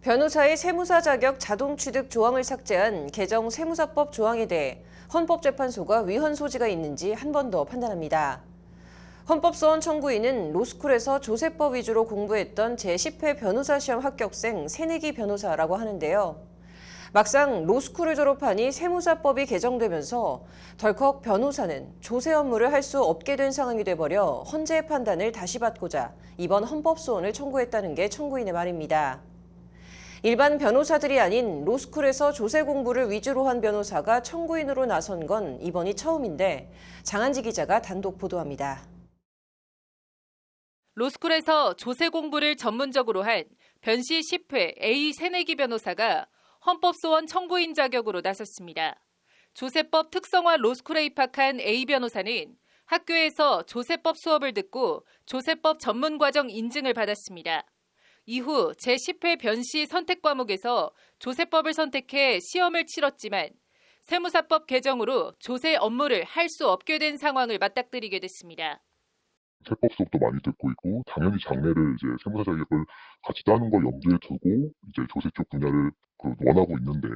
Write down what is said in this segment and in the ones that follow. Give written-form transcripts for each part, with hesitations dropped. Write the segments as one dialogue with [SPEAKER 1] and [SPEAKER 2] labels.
[SPEAKER 1] 변호사의 세무사 자격 자동 취득 조항을 삭제한 개정 세무사법 조항에 대해 헌법재판소가 위헌 소지가 있는지 한 번 더 판단합니다. 헌법소원 청구인은 로스쿨에서 조세법 위주로 공부했던 제10회 변호사 시험 합격생 새내기 변호사라고 하는데요. 막상 로스쿨을 졸업하니 세무사법이 개정되면서 덜컥 변호사는 조세 업무를 할 수 없게 된 상황이 돼버려 헌재의 판단을 다시 받고자 이번 헌법소원을 청구했다는 게 청구인의 말입니다. 일반 변호사들이 아닌 로스쿨에서 조세 공부를 위주로 한 변호사가 청구인으로 나선 건 이번이 처음인데 장한지 기자가 단독 보도합니다.
[SPEAKER 2] 로스쿨에서 조세 공부를 전문적으로 한 변시 10회 A 새내기 변호사가 헌법소원 청구인 자격으로 나섰습니다. 조세법 특성화 로스쿨에 입학한 A 변호사는 학교에서 조세법 수업을 듣고 조세법 전문과정 인증을 받았습니다. 이후 제10회 변시 선택 과목에서 조세법을 선택해 시험을 치렀지만 세무사법 개정으로 조세 업무를 할 수 없게 된 상황을 맞닥뜨리게 됐습니다.
[SPEAKER 3] 세법 수업도 많이 듣고 있고 당연히 장래를 이제 세무사 자격을 같이 따는 걸 염두에 두고 이제 조세 쪽 분야를 원하고 있는데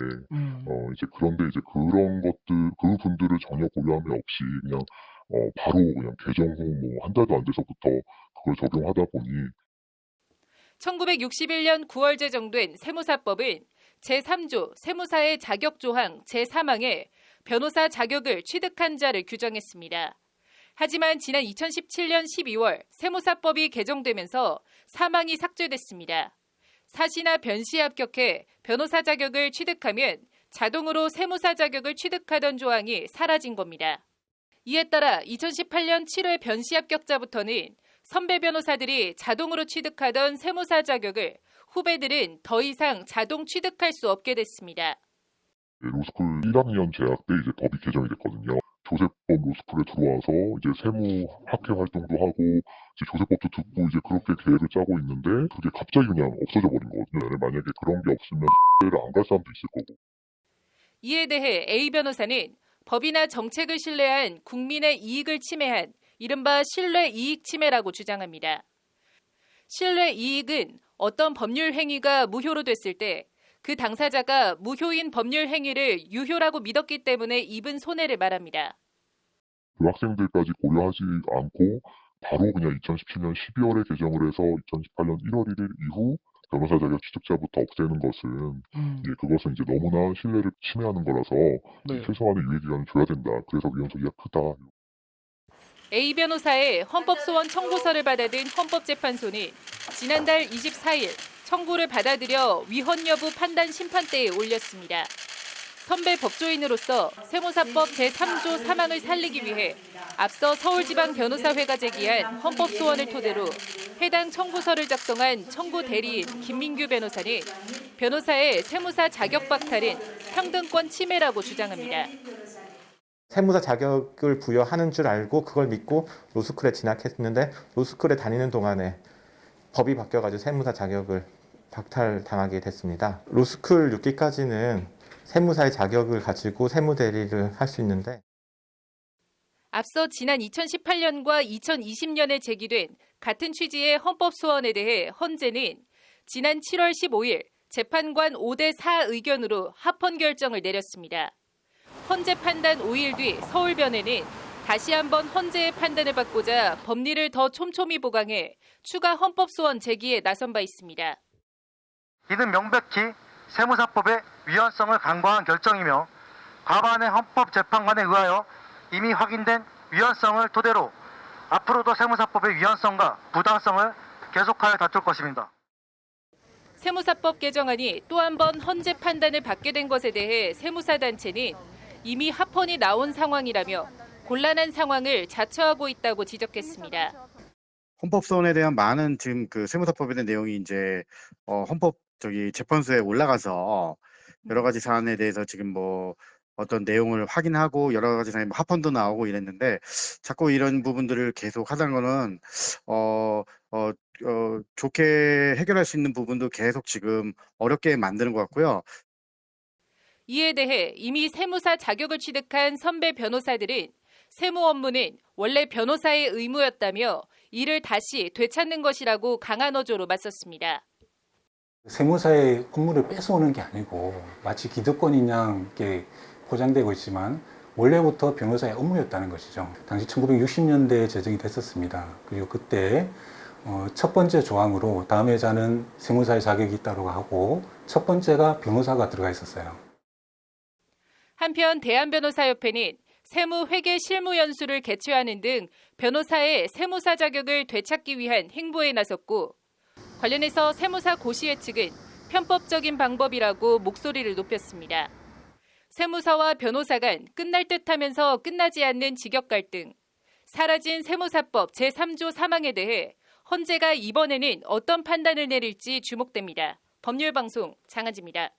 [SPEAKER 3] 이제 그런데 이제 그런 것들 그 분들을 전혀 고려함이 없이 그냥 바로 그냥 개정 후 뭐 한 달도 안 돼서부터 그걸 적용하다 보니
[SPEAKER 2] 1961년 9월 제정된 세무사법은 제3조 세무사의 자격조항 제3항에 변호사 자격을 취득한 자를 규정했습니다. 하지만 지난 2017년 12월 세무사법이 개정되면서 3항이 삭제됐습니다. 사시나 변시에 합격해 변호사 자격을 취득하면 자동으로 세무사 자격을 취득하던 조항이 사라진 겁니다. 이에 따라 2018년 7회 변시 합격자부터는 선배 변호사들이 자동으로 취득하던 세무사 자격을 후배들은 더 이상 자동 취득할 수 없게 됐습니다.
[SPEAKER 3] 로스쿨 1학년 재학 때 이제 법이 개정이 됐거든요. 조세법 로스쿨에 들어와서 이제 세무 학회 활동도 하고 이제 조세법도 듣고 이제 그렇게 계획을 짜고 있는데 그게 갑자기 그냥 없어져 버린 거거든요. 만약에 그런 게 없으면 를 안 갈 사람도 있을 거고.
[SPEAKER 2] 이에 대해 A 변호사는 법이나 정책을 신뢰한 국민의 이익을 침해한 이른바 신뢰 이익 침해라고 주장합니다. 신뢰 이익은 어떤 법률 행위가 무효로 됐을 때 그 당사자가 무효인 법률 행위를 유효라고 믿었기 때문에 입은 손해를 말합니다.
[SPEAKER 3] 그 학생들까지 고려하지 않고 바로 그냥 2017년 12월에 개정을 해서 2018년 1월 1일 이후 변호사 자격 취득자부터 없애는 것은 이제 그것은 이제 너무나 신뢰를 침해하는 거라서 최소한의 유예 기간을 줘야 된다. 그래서 위헌 소지가 크다.
[SPEAKER 2] A 변호사의 헌법소원 청구서를 받아든 헌법재판소는 지난달 24일 청구를 받아들여 위헌 여부 판단 심판대에 올렸습니다. 선배 법조인으로서 세무사법 제3조 3항을 살리기 위해 앞서 서울지방변호사회가 제기한 헌법소원을 토대로 해당 청구서를 작성한 청구 대리인 김민규 변호사는 변호사의 세무사 자격 박탈은 평등권 침해라고 주장합니다.
[SPEAKER 4] 세무사 자격을 부여하는 줄 알고 그걸 믿고 로스쿨에 진학했는데 로스쿨에 다니는 동안에 법이 바뀌어가지고 세무사 자격을 박탈당하게 됐습니다. 로스쿨 6기까지는 세무사의 자격을 가지고 세무대리를 할 수 있는데
[SPEAKER 2] 앞서 지난 2018년과 2020년에 제기된 같은 취지의 헌법소원에 대해 헌재는 지난 7월 15일 재판관 5대4 의견으로 합헌 결정을 내렸습니다. 헌재 판단 5일 뒤 서울변회는 다시 한번 헌재의 판단을 받고자 법리를 더 촘촘히 보강해 추가 헌법소원 제기에 나선 바 있습니다.
[SPEAKER 5] 이는 명백히 세무사법의 위헌성을 간과한 결정이며 과반의 헌법재판관에 의하여 이미 확인된 위헌성을 토대로 앞으로도 세무사법의 위헌성과 부당성을 계속하여 다툴 것입니다.
[SPEAKER 2] 세무사법 개정안이 또 한 번 헌재 판단을 받게 된 것에 대해 세무사단체는 이미 합헌이 나온 상황이라며 곤란한 상황을 자처하고 있다고 지적했습니다.
[SPEAKER 6] 헌법소원에 대한 많은 지금 그 세무사법에 대한 내용이 이제 재판소에 올라가서 여러 가지 사안에 대해서 지금 뭐 어떤 내용을 확인하고 여러 가지 사안에 합헌도 나오고 이랬는데 자꾸 이런 부분들을 계속 하다는 거는 좋게 해결할 수 있는 부분도 계속 지금 어렵게 만드는 것 같고요.
[SPEAKER 2] 이에 대해 이미 세무사 자격을 취득한 선배 변호사들은 세무 업무는 원래 변호사의 의무였다며 이를 다시 되찾는 것이라고 강한 어조로 맞섰습니다.
[SPEAKER 7] 세무사의 업무를 뺏어오는 게 아니고 마치 기득권인 양 이렇게 포장되고 있지만 원래부터 변호사의 업무였다는 것이죠. 당시 1960년대에 제정이 됐었습니다. 그리고 그때 첫 번째 조항으로 다음에 자는 세무사의 자격이 있다고 하고 첫 번째가 변호사가 들어가 있었어요.
[SPEAKER 2] 한편 대한변호사협회는 세무회계실무연수를 개최하는 등 변호사의 세무사 자격을 되찾기 위한 행보에 나섰고 관련해서 세무사 고시회 측은 편법적인 방법이라고 목소리를 높였습니다. 세무사와 변호사 간 끝날 듯하면서 끝나지 않는 직역 갈등, 사라진 세무사법 제3조 사망에 대해 헌재가 이번에는 어떤 판단을 내릴지 주목됩니다. 법률방송 장한지입니다.